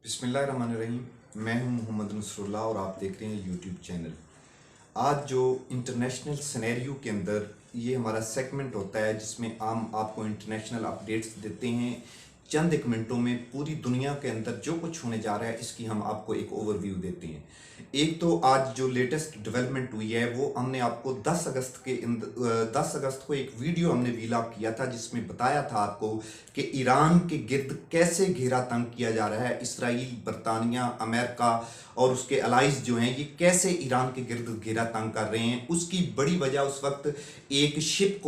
बिस्मिल्लाहिर्रहमानिर्रहीम। मैं हूं मोहम्मद नसरुल्लाह और आप देख रहे हैं यूट्यूब चैनल। आज जो इंटरनेशनल सिनेरियो के अंदर ये हमारा सेगमेंट होता है जिसमें हम आपको इंटरनेशनल अपडेट्स देते हैं। चंद एक मिनटों में पूरी दुनिया के अंदर जो कुछ होने जा रहा है इसकी हम आपको एक ओवरव्यू देते हैं। एक तो आज जो लेटेस्ट डेवलपमेंट हुई है वो हमने आपको 10 अगस्त को एक वीडियो हमने वीलॉग किया था जिसमें बताया था आपको कि ईरान के गिर्द कैसे घेरा तंग किया जा रहा है। इसराइल, बरतानिया, अमेरिका और उसके अलाइज जो हैं ये कैसे ईरान के गिर्द घेरा तंग कर रहे हैं। उसकी बड़ी वजह उस वक्त एक शिप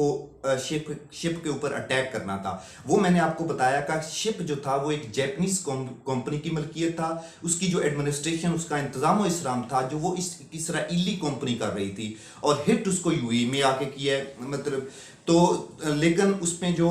के ऊपर अटैक करना था। वो मैंने आपको बताया कि शिप जो था वो एक जापानीज कंपनी की मलकियत था। उसकी जो एडमिनिस्ट्रेशन, उसका इंतजाम इस्लाम था जो वो इस इसराइली कंपनी कर रही थी और हिट उसको यूएई में आके किया है। मतलब तो लेकिन उसमें जो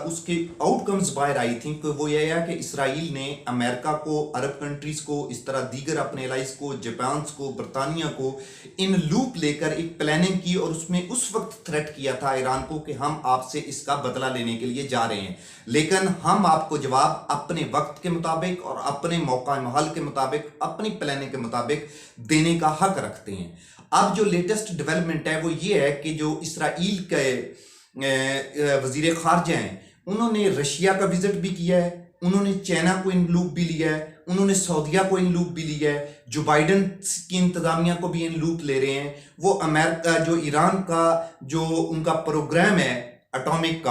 उसके आउटकम्स बाहर आई थी कि वो यह है कि इसराइल ने अमेरिका को, अरब कंट्रीज को, इस तरह दीगर अपने एलाइज को, जापान को, बरतानिया को इन लूप लेकर एक प्लानिंग की और उसमें उस वक्त थ्रेट किया था ईरान को कि हम आपसे इसका बदला लेने के लिए जा रहे हैं, लेकिन हम आपको जवाब अपने वक्त के मुताबिक और अपने मौका महल के मुताबिक, अपनी प्लानिंग के मुताबिक देने का हक रखते हैं। अब जो लेटेस्ट डेवलपमेंट है वो ये है कि जो इसराइल के वजीर खारजा हैं उन्होंने रशिया का विजिट भी किया है, उन्होंने चाइना को इन लूप भी लिया है, उन्होंने सऊदीया को इन लूप भी लिया है, जो बाइडन की इंतजामिया को भी इन लूप ले रहे हैं। वो अमेरिका, जो ईरान का जो उनका प्रोग्राम है एटॉमिक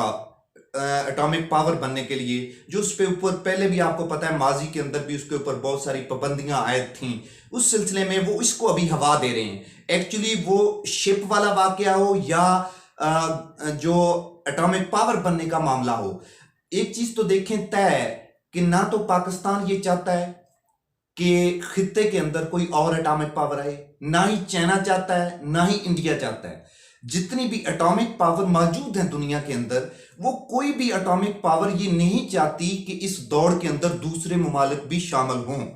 पावर बनने के लिए, जो उस पे ऊपर पहले भी आपको पता है माजी के अंदर भी उसके ऊपर बहुत सारी पाबंदियां आयद थी, उस सिलसिले में वो इसको अभी हवा दे रहे हैं। एक्चुअली वो शिप वाला वाकया हो या जो एटॉमिक पावर बनने का मामला हो, एक चीज तो देखें तय है कि ना तो पाकिस्तान ये चाहता है कि खित्ते के अंदर कोई और एटॉमिक पावर आए, ना ही चाइना चाहता है, ना ही इंडिया चाहता है। जितनी भी एटॉमिक पावर मौजूद है दुनिया के अंदर, वो कोई भी एटॉमिक पावर ये नहीं चाहती कि इस दौड़ के अंदर दूसरे ममालिक भी शामिल हों।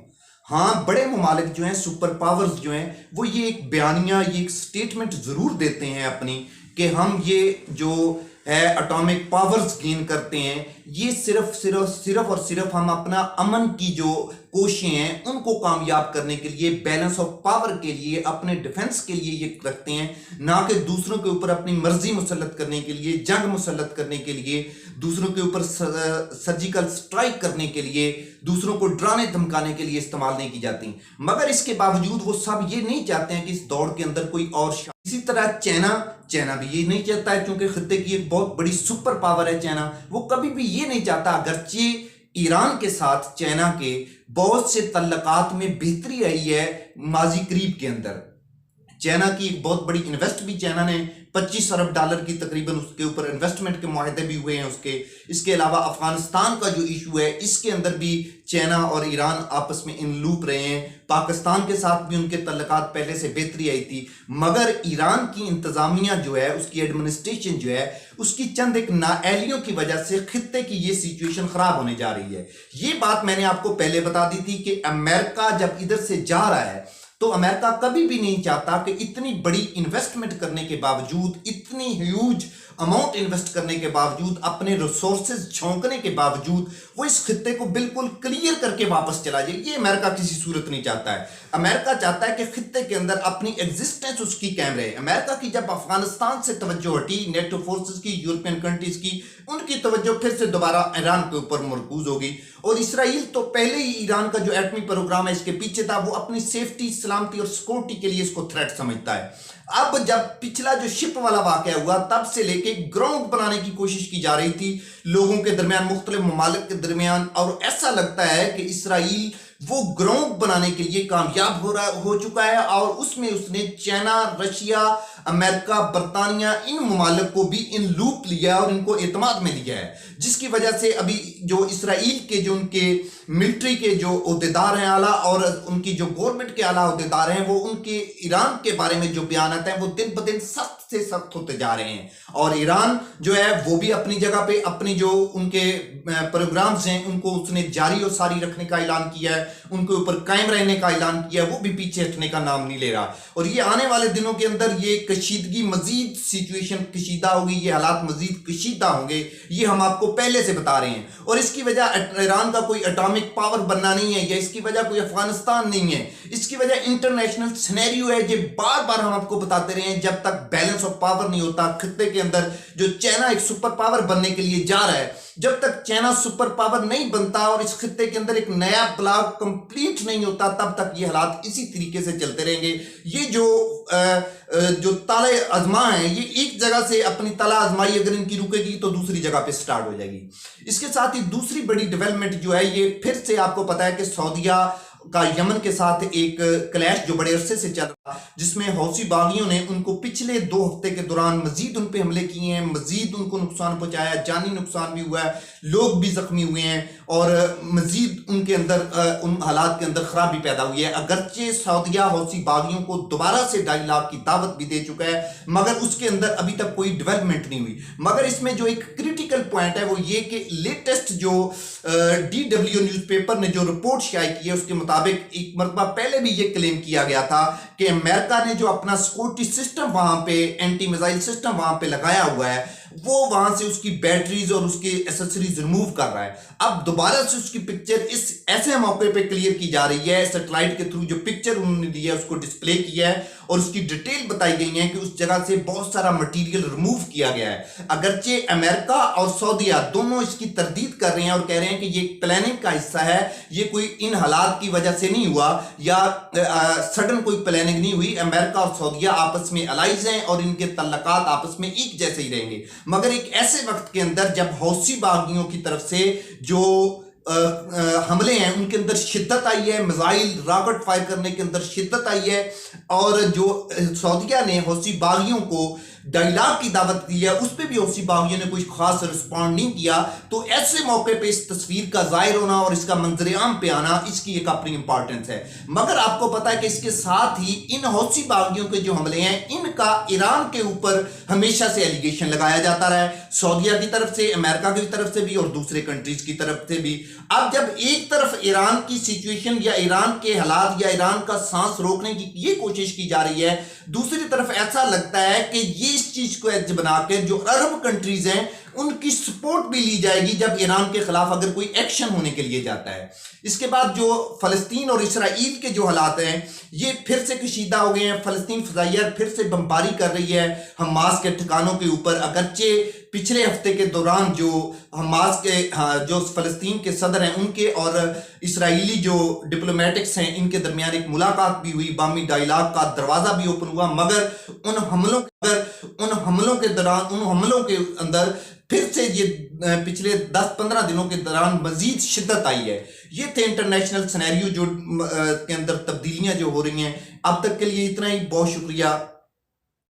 हाँ, बड़े ममालिक जो हैं, सुपर पावर्स जो हैं, वो ये एक बयानिया, ये एक स्टेटमेंट जरूर देते हैं अपनी कि हम ये जो है एटॉमिक पावर्स गेन करते हैं, ये सिर्फ और सिर्फ हम अपना अमन की जो कोशिशें हैं उनको कामयाब करने के लिए, बैलेंस ऑफ पावर के लिए, अपने डिफेंस के लिए ये रखते हैं, ना कि दूसरों के ऊपर अपनी मर्जी मुसल्लत करने के लिए, जंग मुसल्लत करने के लिए, दूसरों के ऊपर सर्जिकल स्ट्राइक करने के लिए, दूसरों को डराने धमकाने के लिए इस्तेमाल नहीं की जाती। मगर इसके बावजूद वो सब ये नहीं चाहते हैं कि इस दौड़ के अंदर कोई और। इसी तरह चाइना भी ये नहीं चाहता है, क्योंकि खित्ते की एक बहुत बड़ी सुपर पावर है चाइना। वो कभी भी ये नहीं चाहता, अगरचे ईरान के साथ चाइना के बहुत से तल्लकात में बेहतरी आई है माजी करीब के अंदर। चाइना की एक बहुत बड़ी इन्वेस्ट भी चाइना ने 25 अरब डॉलर की तकरीबन उसके ऊपर इन्वेस्टमेंट के मुआहदे भी हुए हैं उसके। इसके अलावा अफगानिस्तान का जो इशू है इसके अंदर भी चाइना और ईरान आपस में इन लूप रहे हैं। पाकिस्तान के साथ भी उनके तल्लकात पहले से बेहतरी आई थी, मगर ईरान की इंतजामिया जो है, उसकी एडमिनिस्ट्रेशन जो है, उसकी चंद एक नाअहलियों की वजह से खित्ते की ये सिचुएशन खराब होने जा रही है। ये बात मैंने आपको पहले बता दी थी कि अमेरिका जब इधर से जा रहा है तो अमेरिका कभी भी नहीं चाहता कि इतनी बड़ी इन्वेस्टमेंट करने के बावजूद, इतनी ह्यूज अमाउंट इन्वेस्ट करने के बावजूद, अपने रिसोर्सेज झोंकने के बावजूद वो इस खित्ते को बिल्कुल क्लियर करके वापस चला जाए। ये अमेरिका किसी सूरत नहीं चाहता है। अमेरिका चाहता है कि खित्ते के अंदर अपनी एग्जिस्टेंस उसकी कायम रहे। अमेरिका की जब अफगानिस्तान से तवज्जो हटी, नेटो फोर्सेस की, यूरोपियन कंट्रीज की, उनकी तवज्जो फिर से दोबारा ईरान के ऊपर मरकूज होगी। और इसराइल तो पहले ही ईरान का जो एटमी प्रोग्राम है इसके पीछे था, वो अपनी सेफ्टी, सलामती और सिक्योरिटी के लिए इसको थ्रेट समझता है। अब जब पिछला जो शिप वाला वाकया हुआ, तब से लेके ग्राउंड बनाने की कोशिश की जा रही थी लोगों के दरमियान, मुख्तलिफ ममालिक के दरमियान, और ऐसा लगता है कि इसराइल वो ग्राउंड बनाने के लिए कामयाब हो चुका है और उसमें उसने चाइना, रशिया, अमेरिका, बरतानिया, इन ममालिक को भी इन लूप लिया और इनको एतमाद में लिया है, जिसकी वजह से अभी जो इसराइल के जो उनके मिलिट्री के जो ओहदेदार हैं आला, और उनकी जो गवर्नमेंट के आला ओहदेदार हैं, वो उनके ईरान के बारे में जो बयान आते हैं वो दिन ब दिन सख्त सख्त से सख्त होते जा रहे हैं। और ईरान जो है वो भी अपनी जगह पे अपनी जो उनके प्रोग्राम्स हैं उनको उसने जारी और सारी रखने का ऐलान किया है, उनके ऊपर कायम रहने का ऐलान किया है, वो भी पीछे हटने का नाम नहीं ले रहा। और ये आने वाले दिनों के अंदर ये कशीदगी मजीद सिचुएशन कशीदा होगी, ये हालात मजीद कशीदा होंगे, ये हम आपको पहले से बता रहे हैं। और इसकी वजह ईरान का कोई एटॉमिक पावर बनना नहीं है, या इसकी वजह कोई अफगानिस्तान नहीं है, इसकी वजह इंटरनेशनल सिनेरियो है। ये बार बार हम आपको बताते रहे हैं, जब तक बैलेंस ऑफ पावर नहीं होता खित्ते के अंदर, जो चाइना एक सुपर पावर बनने के लिए जा रहा है, जब तक चाइना सुपर पावर नहीं बनता और इस खित्ते के अंदर एक नया ब्लॉक कंप्लीट नहीं होता, तब तक ये हालात इसी तरीके से चलते रहेंगे। ये जो ताले आजमा है, ये एक जगह से अपनी ताला आजमाई अगर इनकी रुकेगी तो दूसरी जगह पे स्टार्ट हो जाएगी। इसके साथ ही दूसरी बड़ी डेवलपमेंट जो है, ये फिर से आपको पता है कि सऊदीया का यमन के साथ एक क्लैश जो बड़े अरसे से चल रहा, जिसमें हौसी बागियों ने उनको पिछले 2 हफ्ते के दौरान मजीद उन पे हमले किए हैं, मजीद उनको नुकसान पहुंचाया, जानी नुकसान भी हुआ है, लोग भी जख्मी हुए हैं और मजीद उनके अंदर उन हालात के अंदर खराबी पैदा हुई है। अगरचे सऊदीया हौसी बागियों को दोबारा से 2.5 लाख की दावत भी दे चुका है, मगर उसके अंदर अभी तक कोई डेवलपमेंट नहीं हुई। मगर इसमें जो एक क्रिटिकल पॉइंट है वो ये कि लेटेस्ट जो DW न्यूज़पेपर ने जो रिपोर्ट शाये की है, उसके मुताबिक एक मरतबा पहले भी ये क्लेम किया गया था कि अमेरिका ने जो अपना सिक्योरिटी सिस्टम वहां पे, एंटी मिसाइल सिस्टम वहां पे लगाया हुआ है, वो वहां से उसकी बैटरीज और उसके एसेसरीज रिमूव कर रहा है। अब दोबारा से उसकी पिक्चर इस ऐसे मौके पे क्लियर की जा रही है, सैटेलाइट के थ्रू जो पिक्चर उन्होंने दी है उसको डिस्प्ले किया है और उसकी डिटेल बताई गई है कि उस जगह से बहुत सारा मटेरियल रिमूव किया गया है। अगरचे अमेरिका और सऊदीया दोनों इसकी तरदीद कर रहे हैं और कह रहे हैं कि ये प्लानिंग का हिस्सा है, ये कोई इन हालात की वजह से नहीं हुआ या सडन कोई प्लानिंग नहीं हुई। अमेरिका और सऊदीया आपस में अलाइज हैं और इनके तल्लकात आपस में एक जैसे ही रहेंगे। मगर एक ऐसे वक्त के अंदर जब हौसी बागियों की तरफ से जो हमले हैं उनके अंदर शिद्दत आई है, मिसाइल रॉकेट फायर करने के अंदर शिद्दत आई है, और जो सऊदीया ने हौसी बागियों को 2.5 लाख की दावत दी है, उस पर भी हौसी बागियों ने कोई खास रिस्पॉन्ड नहीं किया। तो ऐसे मौके पे इस तस्वीर का जाहिर होना और इसका मंजर आम पे आना, इसकी एक अपनी इंपॉर्टेंस है। मगर आपको पता है कि इसके साथ ही इन हौसी बागियों के जो हमले हैं, इनका ईरान के ऊपर हमेशा से एलिगेशन लगाया जाता रहा है, सऊदीया की तरफ से, अमेरिका की तरफ से भी और दूसरे कंट्रीज की तरफ से भी। अब जब एक तरफ ईरान की सिचुएशन या ईरान के हालात या ईरान का सांस रोकने की ये कोशिश की जा रही है, दूसरी तरफ ऐसा लगता है कि ये इस चीज को एज बनाकर जो अरब कंट्रीज हैं उनकी सपोर्ट भी ली जाएगी जब ईरान के खिलाफ अगर कोई एक्शन होने के लिए जाता है। इसके बाद जो फलस्तीन और इसराइल के जो हालात हैं ये फिर से कशीदा हो गए हैं। फलस्तीन फजाइया फिर से बमबारी कर रही है हमास के ठिकानों के ऊपर। अगरचे पिछले हफ्ते के दौरान जो हमास के जो फलस्तीन के सदर हैं उनके और इसराइली जो डिप्लोमेटिक्स हैं इनके दरमियान एक मुलाकात भी हुई, बामी डायलॉग का दरवाजा भी ओपन हुआ, मगर उन हमलों के अंदर फिर से ये पिछले 10-15 दिनों के दौरान मजीद शिद्दत आई है। ये थे इंटरनेशनल सिनेरियो जो के अंदर तब्दीलियां जो हो रही हैं। अब तक के लिए इतना ही, बहुत शुक्रिया।